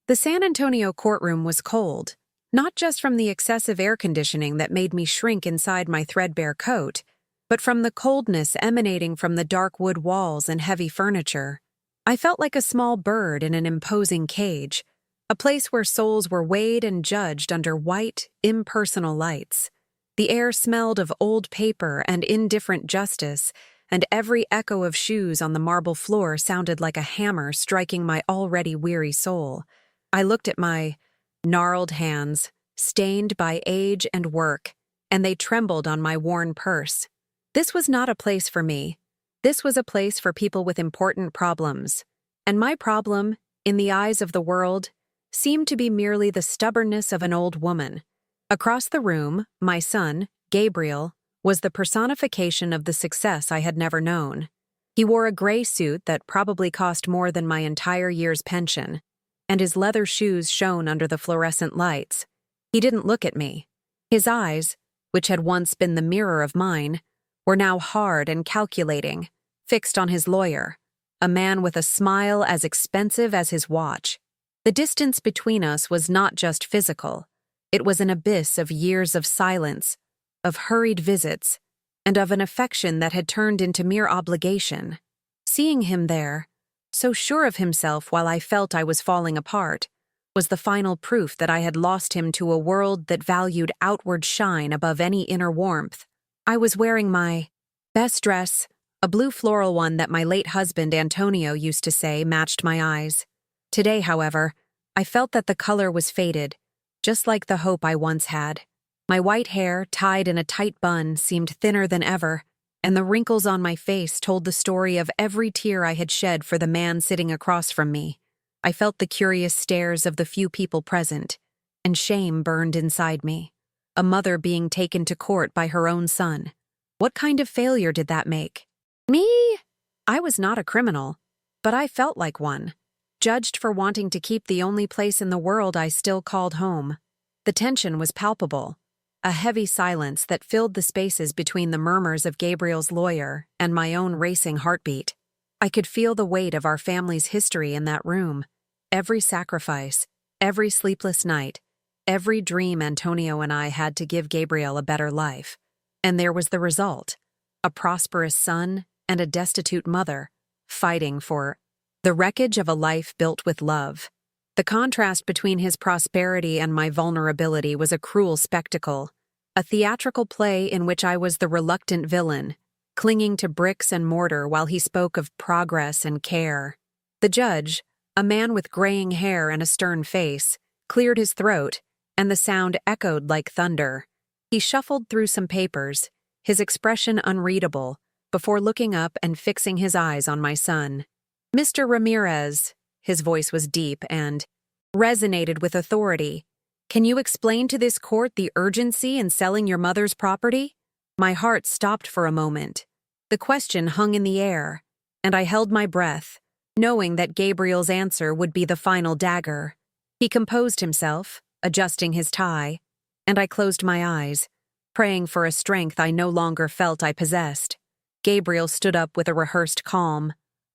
The San Antonio courtroom was cold, not just from the excessive air conditioning that made me shrink inside my threadbare coat, but from the coldness emanating from the dark wood walls and heavy furniture. I felt like a small bird in an imposing cage, a place where souls were weighed and judged under white, impersonal lights. The air smelled of old paper and indifferent justice, and every echo of shoes on the marble floor sounded like a hammer striking my already weary soul. I looked at my gnarled hands, stained by age and work, and they trembled on my worn purse. This was not a place for me. This was a place for people with important problems. And my problem, in the eyes of the world, seemed to be merely the stubbornness of an old woman. Across the room, my son, Gabriel, was the personification of the success I had never known. He wore a gray suit that probably cost more than my entire year's pension, and his leather shoes shone under the fluorescent lights. He didn't look at me. His eyes, which had once been the mirror of mine, were now hard and calculating, fixed on his lawyer, a man with a smile as expensive as his watch. The distance between us was not just physical. It was an abyss of years of silence, of hurried visits, and of an affection that had turned into mere obligation. Seeing him there, so sure of himself while I felt I was falling apart, was the final proof that I had lost him to a world that valued outward shine above any inner warmth. I was wearing my best dress, a blue floral one that my late husband Antonio used to say matched my eyes. Today, however, I felt that the color was faded, just like the hope I once had. My white hair, tied in a tight bun, seemed thinner than ever, and the wrinkles on my face told the story of every tear I had shed for the man sitting across from me. I felt the curious stares of the few people present, and shame burned inside me. A mother being taken to court by her own son. What kind of failure did that make? Me? I was not a criminal, but I felt like one, judged for wanting to keep the only place in the world I still called home. The tension was palpable. A heavy silence that filled the spaces between the murmurs of Gabriel's lawyer and my own racing heartbeat. I could feel the weight of our family's history in that room. Every sacrifice, every sleepless night, every dream Antonio and I had to give Gabriel a better life. And there was the result. A prosperous son and a destitute mother, fighting for the wreckage of a life built with love. The contrast between his prosperity and my vulnerability was a cruel spectacle, a theatrical play in which I was the reluctant villain, clinging to bricks and mortar while he spoke of progress and care. The judge, a man with graying hair and a stern face, cleared his throat, and the sound echoed like thunder. He shuffled through some papers, his expression unreadable, before looking up and fixing his eyes on my son. "Mr. Ramirez," his voice was deep and resonated with authority. "Can you explain to this court the urgency in selling your mother's property?" My heart stopped for a moment. The question hung in the air, and I held my breath, knowing that Gabriel's answer would be the final dagger. He composed himself, adjusting his tie, and I closed my eyes, praying for a strength I no longer felt I possessed. Gabriel stood up with a rehearsed calm,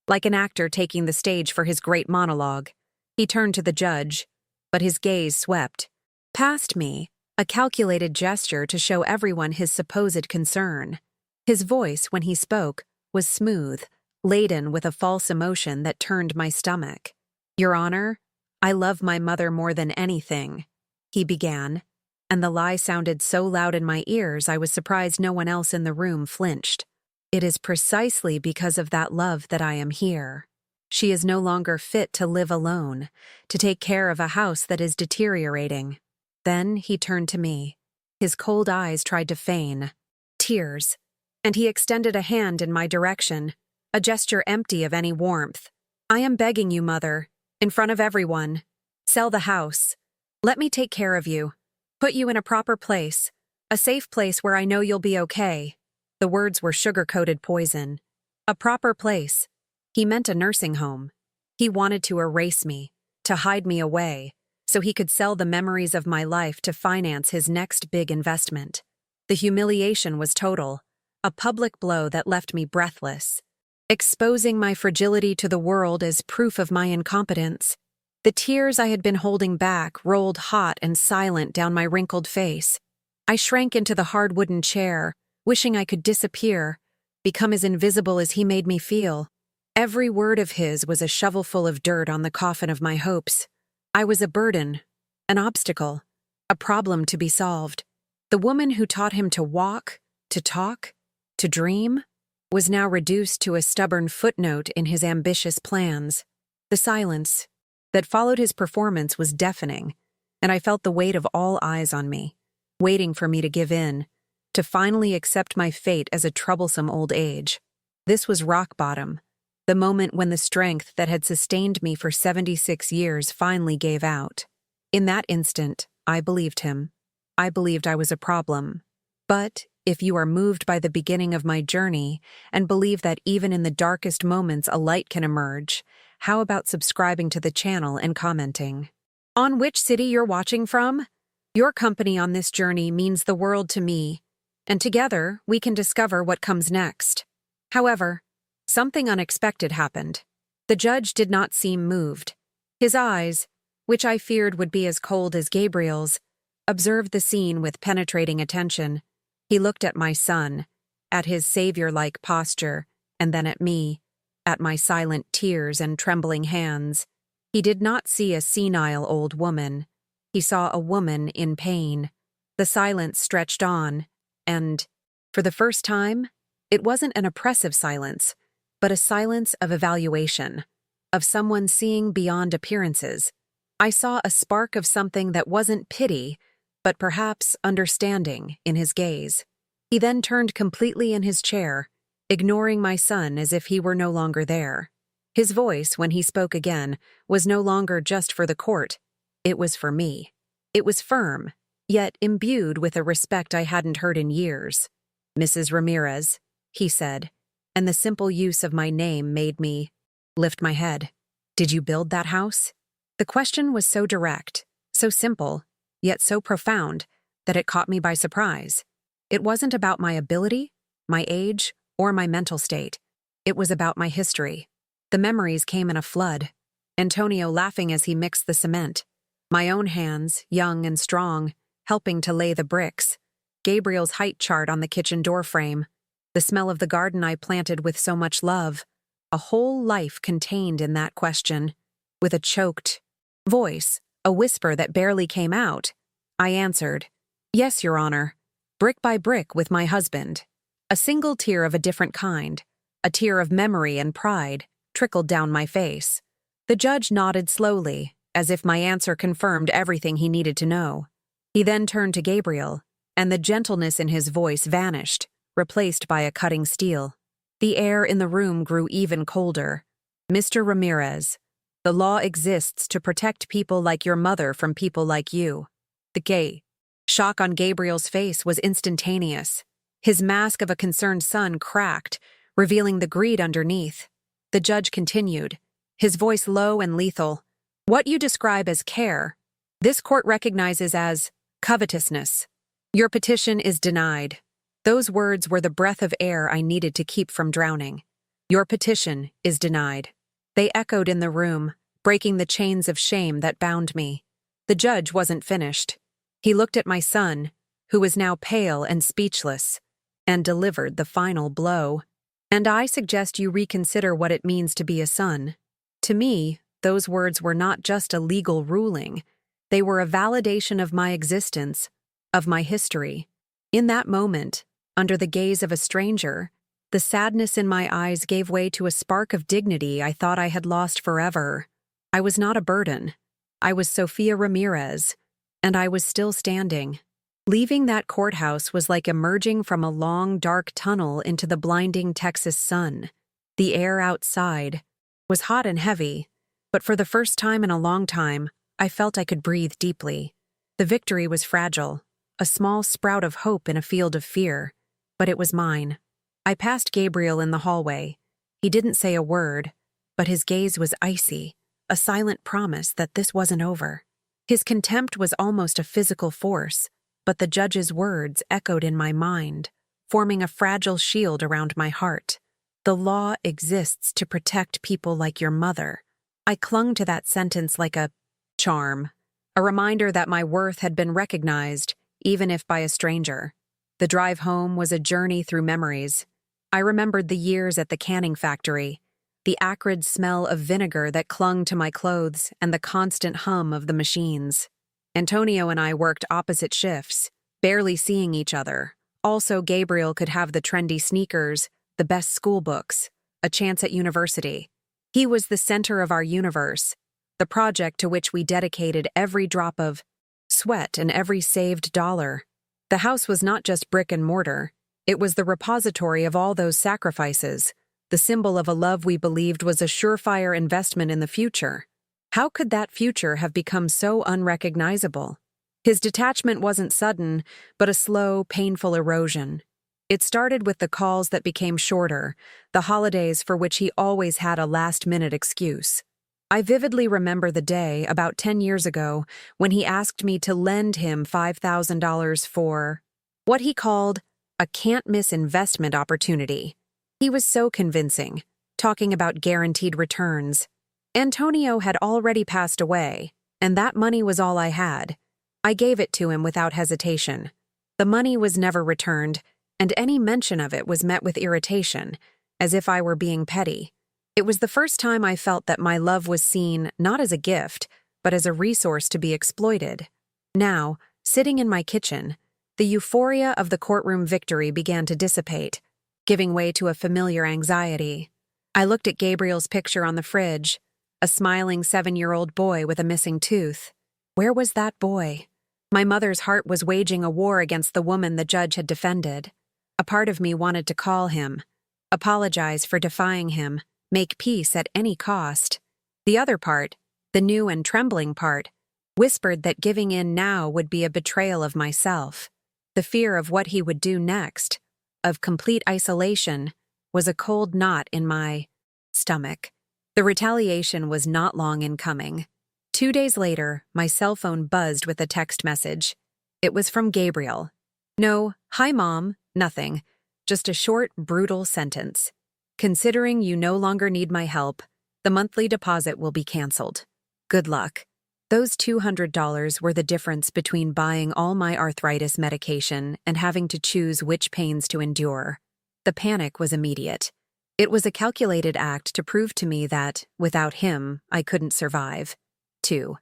like an actor taking the stage for his great monologue. He turned to the judge, but his gaze swept past me, a calculated gesture to show everyone his supposed concern. His voice, when he spoke, was smooth, laden with a false emotion that turned my stomach. "Your Honor, I love my mother more than anything," he began, and the lie sounded so loud in my ears I was surprised no one else in the room flinched. "It is precisely because of that love that I am here. She is no longer fit to live alone, to take care of a house that is deteriorating." Then he turned to me. His cold eyes tried to feign tears, and he extended a hand in my direction, a gesture empty of any warmth. "I am begging you, Mother, in front of everyone, sell the house. Let me take care of you, put you in a proper place, a safe place where I know you'll be okay." The words were sugar-coated poison. A proper place. He meant a nursing home. He wanted to erase me, to hide me away, so he could sell the memories of my life to finance his next big investment. The humiliation was total, a public blow that left me breathless, exposing my fragility to the world as proof of my incompetence. The tears I had been holding back rolled hot and silent down my wrinkled face. I shrank into the hard wooden chair, wishing I could disappear, become as invisible as he made me feel. Every word of his was a shovelful of dirt on the coffin of my hopes. I was a burden, an obstacle, a problem to be solved. The woman who taught him to walk, to talk, to dream, was now reduced to a stubborn footnote in his ambitious plans. The silence that followed his performance was deafening, and I felt the weight of all eyes on me, waiting for me to give in, to finally accept my fate as a troublesome old age. This was rock bottom, the moment when the strength that had sustained me for 76 years finally gave out. In that instant, I believed him. I believed I was a problem. But if you are moved by the beginning of my journey and believe that even in the darkest moments a light can emerge, how about subscribing to the channel and commenting on which city you're watching from? Your company on this journey means the world to me, and together we can discover what comes next. However, something unexpected happened. The judge did not seem moved. His eyes, which I feared would be as cold as Gabriel's, observed the scene with penetrating attention. He looked at my son, at his savior-like posture, and then at me, at my silent tears and trembling hands. He did not see a senile old woman. He saw a woman in pain. The silence stretched on, and, for the first time, it wasn't an oppressive silence, but a silence of evaluation, of someone seeing beyond appearances. I saw a spark of something that wasn't pity, but perhaps understanding, in his gaze. He then turned completely in his chair, ignoring my son as if he were no longer there. His voice, when he spoke again, was no longer just for the court. It was for me. It was firm, yet imbued with a respect I hadn't heard in years. "Mrs. Ramirez," he said, and the simple use of my name made me lift my head. "Did you build that house?" The question was so direct, so simple, yet so profound that it caught me by surprise. It wasn't about my ability, my age, or my mental state. It was about my history. The memories came in a flood. Antonio laughing as he mixed the cement. My own hands, young and strong, helping to lay the bricks. Gabriel's height chart on the kitchen door frame. The smell of the garden I planted with so much love. A whole life contained in that question. With a choked voice, a whisper that barely came out, I answered, "Yes, Your Honor. Brick by brick with my husband." A single tear of a different kind, a tear of memory and pride, trickled down my face. The judge nodded slowly, as if my answer confirmed everything he needed to know. He then turned to Gabriel, and the gentleness in his voice vanished, replaced by a cutting steel. The air in the room grew even colder. "Mr. Ramirez, the law exists to protect people like your mother from people like you." The shock on Gabriel's face was instantaneous. His mask of a concerned son cracked, revealing the greed underneath. The judge continued, his voice low and lethal. "What you describe as care, this court recognizes as covetousness. Your petition is denied." Those words were the breath of air I needed to keep from drowning. "Your petition is denied." They echoed in the room, breaking the chains of shame that bound me. The judge wasn't finished. He looked at my son, who was now pale and speechless, and delivered the final blow. "And I suggest you reconsider what it means to be a son." To me, those words were not just a legal ruling. They were a validation of my existence, of my history. In that moment, under the gaze of a stranger, the sadness in my eyes gave way to a spark of dignity I thought I had lost forever. I was not a burden. I was Sophia Ramirez, and I was still standing. Leaving that courthouse was like emerging from a long, dark tunnel into the blinding Texas sun. The air outside was hot and heavy, but for the first time in a long time, I felt I could breathe deeply. The victory was fragile, a small sprout of hope in a field of fear, but it was mine. I passed Gabriel in the hallway. He didn't say a word, but his gaze was icy, a silent promise that this wasn't over. His contempt was almost a physical force, but the judge's words echoed in my mind, forming a fragile shield around my heart. "The law exists to protect people like your mother." I clung to that sentence like a charm, a reminder that my worth had been recognized, even if by a stranger. The drive home was a journey through memories. I remembered the years at the canning factory, the acrid smell of vinegar that clung to my clothes, and the constant hum of the machines. Antonio and I worked opposite shifts, barely seeing each other. Also, Gabriel could have the trendy sneakers, the best school books, a chance at university. He was the center of our universe, the project to which we dedicated every drop of sweat and every saved dollar. The house was not just brick and mortar, it was the repository of all those sacrifices, the symbol of a love we believed was a surefire investment in the future. How could that future have become so unrecognizable? His detachment wasn't sudden, but a slow, painful erosion. It started with the calls that became shorter, the holidays for which he always had a last-minute excuse. I vividly remember the day, about 10 years ago, when he asked me to lend him $5,000 for what he called a can't-miss investment opportunity. He was so convincing, talking about guaranteed returns. Antonio had already passed away, and that money was all I had. I gave it to him without hesitation. The money was never returned, and any mention of it was met with irritation, as if I were being petty. It was the first time I felt that my love was seen not as a gift, but as a resource to be exploited. Now, sitting in my kitchen, the euphoria of the courtroom victory began to dissipate, giving way to a familiar anxiety. I looked at Gabriel's picture on the fridge, a smiling 7-year-old boy with a missing tooth. Where was that boy? My mother's heart was waging a war against the woman the judge had defended. A part of me wanted to call him, apologize for defying him, make peace at any cost. The other part, the new and trembling part, whispered that giving in now would be a betrayal of myself. The fear of what he would do next, of complete isolation, was a cold knot in my stomach. The retaliation was not long in coming. 2 days later, my cell phone buzzed with a text message. It was from Gabriel. No, hi mom, nothing. Just a short, brutal sentence. Considering you no longer need my help, the monthly deposit will be canceled. Good luck. Those $200 were the difference between buying all my arthritis medication and having to choose which pains to endure. The panic was immediate. It was a calculated act to prove to me that, without him, I couldn't survive. 2.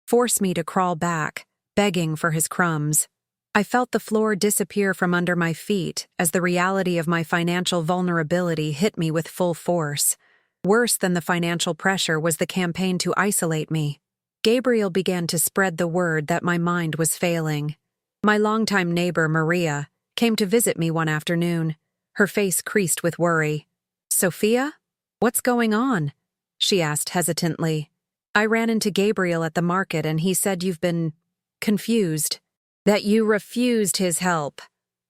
Force me to crawl back, begging for his crumbs. I felt the floor disappear from under my feet as the reality of my financial vulnerability hit me with full force. Worse than the financial pressure was the campaign to isolate me. Gabriel began to spread the word that my mind was failing. My longtime neighbor, Maria, came to visit me one afternoon, her face creased with worry. Sophia? What's going on? She asked hesitantly. I ran into Gabriel at the market and he said you've been confused. That you refused his help.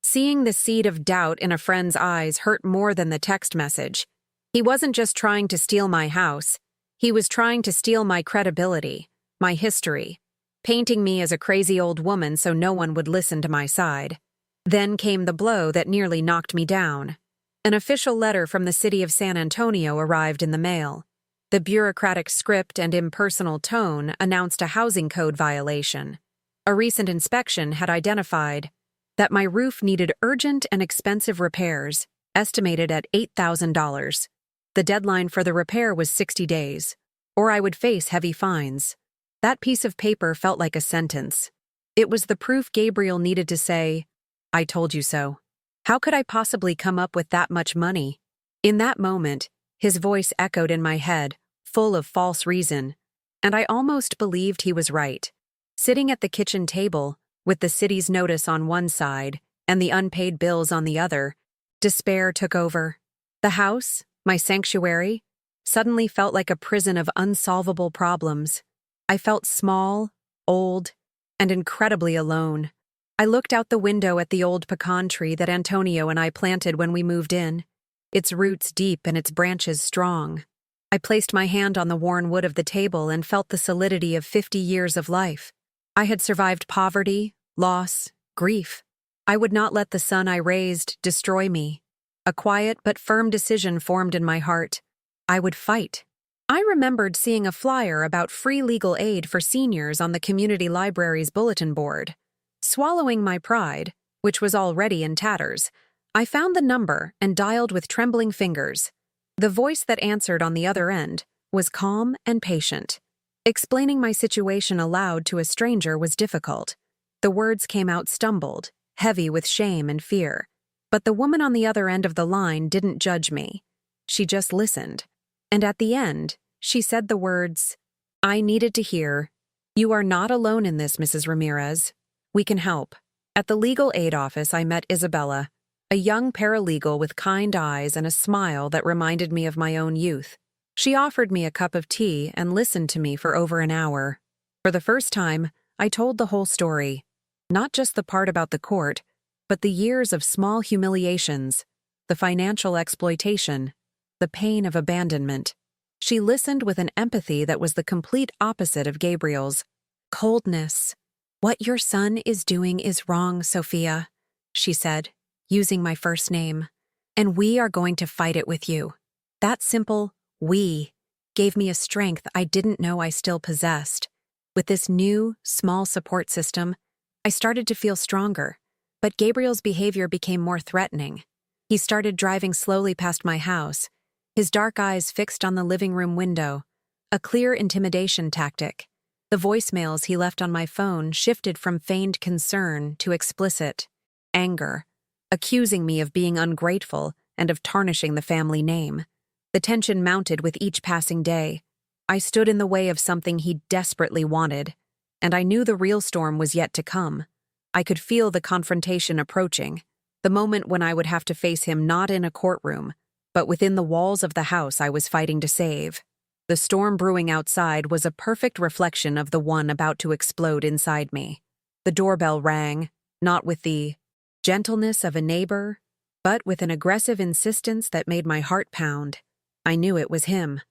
Seeing the seed of doubt in a friend's eyes hurt more than the text message. He wasn't just trying to steal my house. He was trying to steal my credibility, my history, painting me as a crazy old woman so no one would listen to my side. Then came the blow that nearly knocked me down. An official letter from the city of San Antonio arrived in the mail. The bureaucratic script and impersonal tone announced a housing code violation. A recent inspection had identified that my roof needed urgent and expensive repairs, estimated at $8,000. The deadline for the repair was 60 days, or I would face heavy fines. That piece of paper felt like a sentence. It was the proof Gabriel needed to say, I told you so. How could I possibly come up with that much money? In that moment, his voice echoed in my head, full of false reason, and I almost believed he was right. Sitting at the kitchen table, with the city's notice on one side and the unpaid bills on the other, despair took over. The house, my sanctuary, suddenly felt like a prison of unsolvable problems. I felt small, old, and incredibly alone. I looked out the window at the old pecan tree that Antonio and I planted when we moved in, its roots deep and its branches strong. I placed my hand on the worn wood of the table and felt the solidity of 50 years of life. I had survived poverty, loss, grief. I would not let the son I raised destroy me. A quiet but firm decision formed in my heart. I would fight. I remembered seeing a flyer about free legal aid for seniors on the community library's bulletin board. Swallowing my pride, which was already in tatters, I found the number and dialed with trembling fingers. The voice that answered on the other end was calm and patient. Explaining my situation aloud to a stranger was difficult. The words came out stumbled, heavy with shame and fear. But the woman on the other end of the line didn't judge me. She just listened. And at the end, she said the words I needed to hear. "You are not alone in this, Mrs. Ramirez. We can help." At the legal aid office, I met Isabella, a young paralegal with kind eyes and a smile that reminded me of my own youth. She offered me a cup of tea and listened to me for over an hour. For the first time, I told the whole story. Not just the part about the court, but the years of small humiliations, the financial exploitation, the pain of abandonment. She listened with an empathy that was the complete opposite of Gabriel's. Coldness. "What your son is doing is wrong, Sophia," she said, using my first name. "And we are going to fight it with you." That simple "we" gave me a strength I didn't know I still possessed. With this new, small support system, I started to feel stronger. But Gabriel's behavior became more threatening. He started driving slowly past my house, his dark eyes fixed on the living room window, a clear intimidation tactic. The voicemails he left on my phone shifted from feigned concern to explicit anger, accusing me of being ungrateful and of tarnishing the family name. The tension mounted with each passing day. I stood in the way of something he desperately wanted, and I knew the real storm was yet to come. I could feel the confrontation approaching, the moment when I would have to face him not in a courtroom, but within the walls of the house I was fighting to save. The storm brewing outside was a perfect reflection of the one about to explode inside me. The doorbell rang, not with the gentleness of a neighbor, but with an aggressive insistence that made my heart pound. I knew it was him.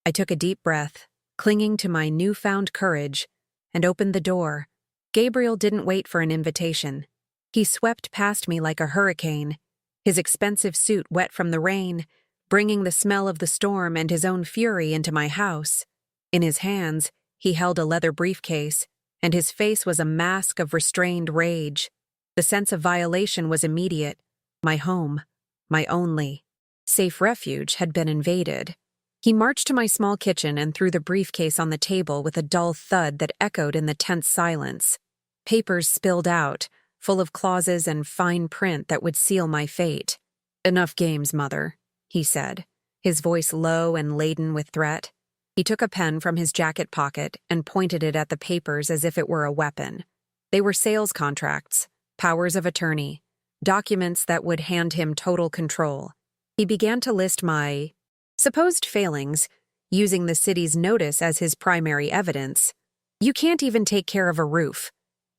I took a deep breath, clinging to my newfound courage, and opened the door. Gabriel didn't wait for an invitation. He swept past me like a hurricane, his expensive suit wet from the rain, bringing the smell of the storm and his own fury into my house. In his hands, he held a leather briefcase, and his face was a mask of restrained rage. The sense of violation was immediate. My home, my only safe refuge, had been invaded. He marched to my small kitchen and threw the briefcase on the table with a dull thud that echoed in the tense silence. Papers spilled out, full of clauses and fine print that would seal my fate. "Enough games, Mother," he said, his voice low and laden with threat. He took a pen from his jacket pocket and pointed it at the papers as if it were a weapon. They were sales contracts, powers of attorney, documents that would hand him total control. He began to list my supposed failings, using the city's notice as his primary evidence. "You can't even take care of a roof.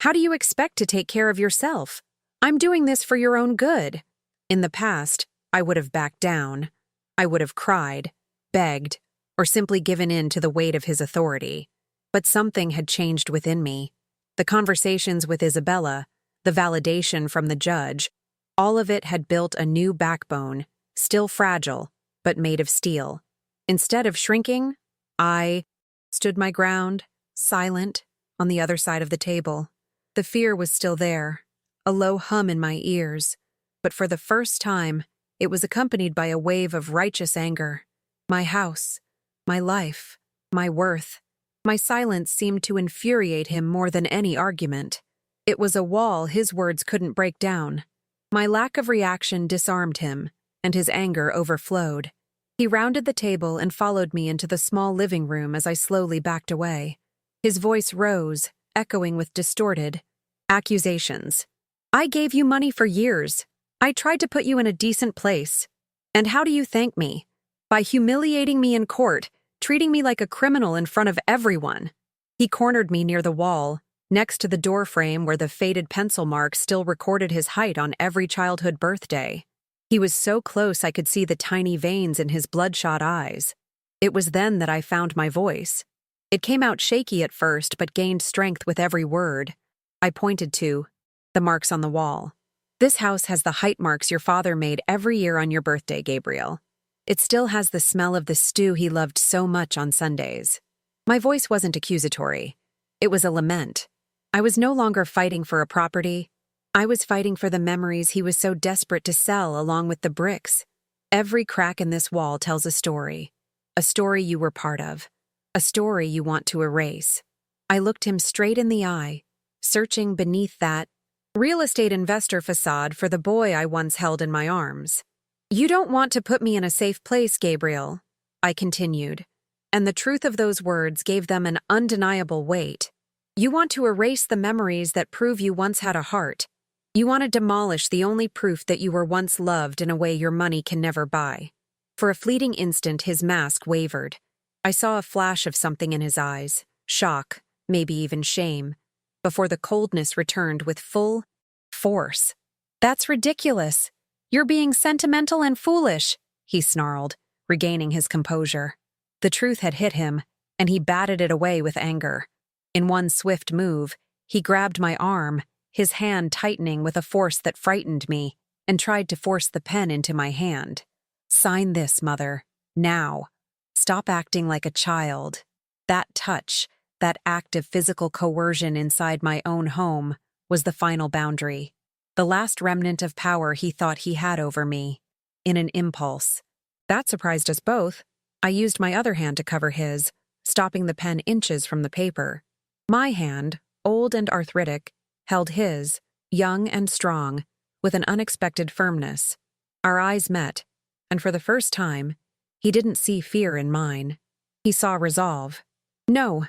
How do you expect to take care of yourself? I'm doing this for your own good." In the past, I would have backed down. I would have cried, begged, or simply given in to the weight of his authority. But something had changed within me. The conversations with Isabella, the validation from the judge, all of it had built a new backbone, still fragile, but made of steel. Instead of shrinking, I stood my ground, silent, on the other side of the table. The fear was still there, a low hum in my ears, but for the first time, it was accompanied by a wave of righteous anger. My house, my life, my worth. My silence seemed to infuriate him more than any argument. It was a wall his words couldn't break down. My lack of reaction disarmed him, and his anger overflowed. He rounded the table and followed me into the small living room as I slowly backed away. His voice rose, echoing with distorted accusations. "I gave you money for years. I tried to put you in a decent place. And how do you thank me? By humiliating me in court, treating me like a criminal in front of everyone." He cornered me near the wall, next to the door frame where the faded pencil mark still recorded his height on every childhood birthday. He was so close I could see the tiny veins in his bloodshot eyes. It was then that I found my voice. It came out shaky at first, but gained strength with every word. I pointed to the marks on the wall. "This house has the height marks your father made every year on your birthday, Gabriel. It still has the smell of the stew he loved so much on Sundays. My voice wasn't accusatory. It was a lament. I was no longer fighting for a property. I was fighting for the memories he was so desperate to sell along with the bricks. Every crack in this wall tells a story you were part of, a story you want to erase. I looked him straight in the eye, searching beneath that real estate investor facade for the boy I once held in my arms. "You don't want to put me in a safe place, Gabriel," I continued, and the truth of those words gave them an undeniable weight. "You want to erase the memories that prove you once had a heart. You want to demolish the only proof that you were once loved in a way your money can never buy." For a fleeting instant, his mask wavered. I saw a flash of something in his eyes, shock, maybe even shame, before the coldness returned with full force. "That's ridiculous. You're being sentimental and foolish," he snarled, regaining his composure. The truth had hit him, and he batted it away with anger. In one swift move, he grabbed my arm, his hand tightening with a force that frightened me, and tried to force the pen into my hand. "Sign this, Mother. Now. Stop acting like a child." That touch, that act of physical coercion inside my own home, was the final boundary. The last remnant of power he thought he had over me. In an impulse. That surprised us both. I used my other hand to cover his, stopping the pen inches from the paper. My hand, old and arthritic, held his, young and strong, with an unexpected firmness. Our eyes met, and for the first time, he didn't see fear in mine. He saw resolve. "No,"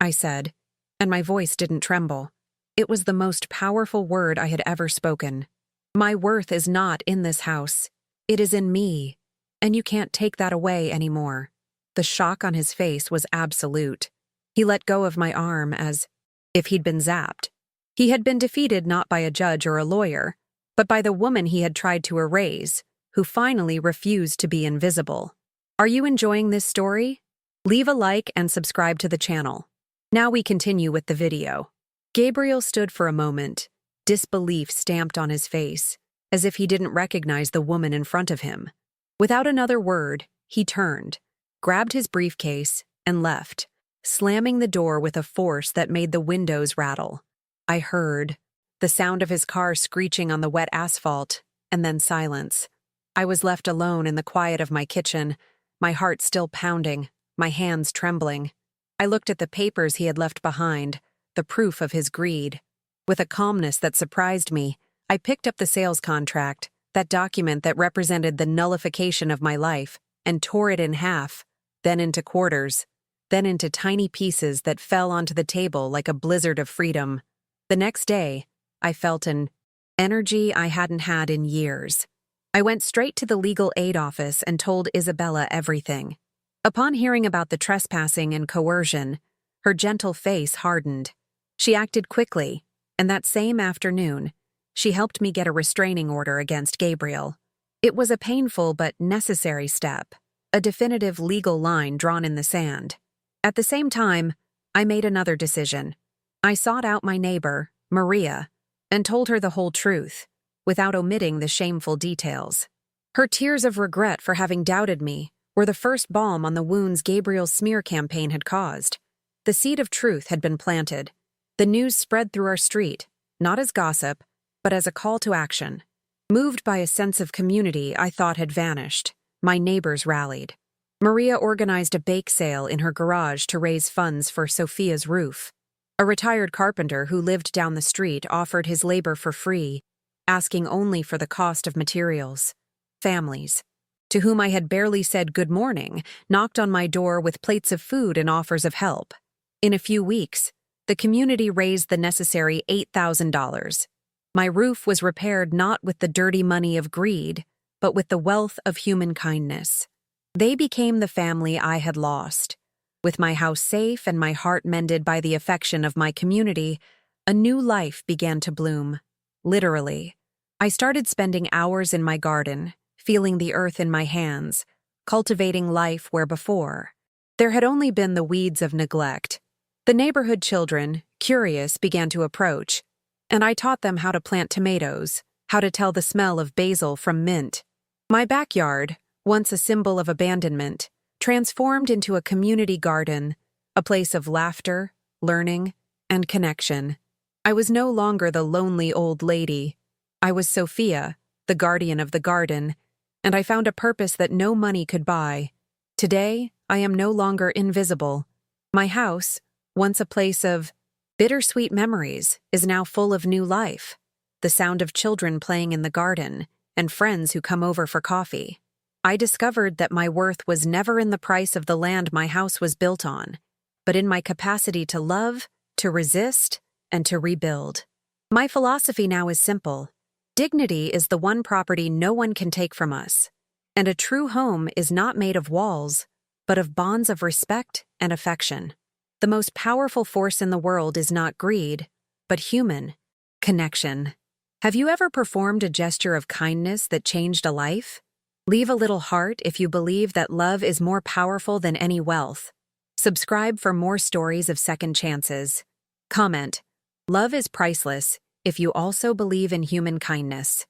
I said, and my voice didn't tremble. It was the most powerful word I had ever spoken. "My worth is not in this house. It is in me, and you can't take that away anymore." The shock on his face was absolute. He let go of my arm as if he'd been zapped. He had been defeated not by a judge or a lawyer, but by the woman he had tried to erase, who finally refused to be invisible. Are you enjoying this story? Leave a like and subscribe to the channel. Now we continue with the video. Gabriel stood for a moment, disbelief stamped on his face, as if he didn't recognize the woman in front of him. Without another word, he turned, grabbed his briefcase, and left, slamming the door with a force that made the windows rattle. I heard the sound of his car screeching on the wet asphalt, and then silence. I was left alone in the quiet of my kitchen, my heart still pounding, my hands trembling. I looked at the papers he had left behind, the proof of his greed. With a calmness that surprised me, I picked up the sales contract, that document that represented the nullification of my life, and tore it in half, then into quarters, then into tiny pieces that fell onto the table like a blizzard of freedom. The next day, I felt an energy I hadn't had in years. I went straight to the legal aid office and told Isabella everything. Upon hearing about the trespassing and coercion, her gentle face hardened. She acted quickly, and that same afternoon, she helped me get a restraining order against Gabriel. It was a painful but necessary step, a definitive legal line drawn in the sand. At the same time, I made another decision. I sought out my neighbor, Maria, and told her the whole truth, without omitting the shameful details. Her tears of regret for having doubted me were the first balm on the wounds Gabriel's smear campaign had caused. The seed of truth had been planted. The news spread through our street, not as gossip, but as a call to action. Moved by a sense of community I thought had vanished, my neighbors rallied. Maria organized a bake sale in her garage to raise funds for Sophia's roof. A retired carpenter who lived down the street offered his labor for free, asking only for the cost of materials. Families, to whom I had barely said good morning, knocked on my door with plates of food and offers of help. In a few weeks, the community raised the necessary $8,000. My roof was repaired not with the dirty money of greed, but with the wealth of human kindness. They became the family I had lost. With my house safe and my heart mended by the affection of my community, a new life began to bloom. Literally. I started spending hours in my garden, feeling the earth in my hands, cultivating life where before there had only been the weeds of neglect. The neighborhood children, curious, began to approach, and I taught them how to plant tomatoes, how to tell the smell of basil from mint. My backyard, once a symbol of abandonment, transformed into a community garden, a place of laughter, learning, and connection. I was no longer the lonely old lady. I was Sophia, the guardian of the garden, and I found a purpose that no money could buy. Today, I am no longer invisible. My house, once a place of bittersweet memories, is now full of new life. The sound of children playing in the garden, and friends who come over for coffee. I discovered that my worth was never in the price of the land my house was built on, but in my capacity to love, to resist, and to rebuild. My philosophy now is simple. Dignity is the one property no one can take from us, and a true home is not made of walls, but of bonds of respect and affection. The most powerful force in the world is not greed, but human connection. Have you ever performed a gesture of kindness that changed a life? Leave a little heart if you believe that love is more powerful than any wealth. Subscribe for more stories of second chances. Comment, "Love is priceless," if you also believe in human kindness.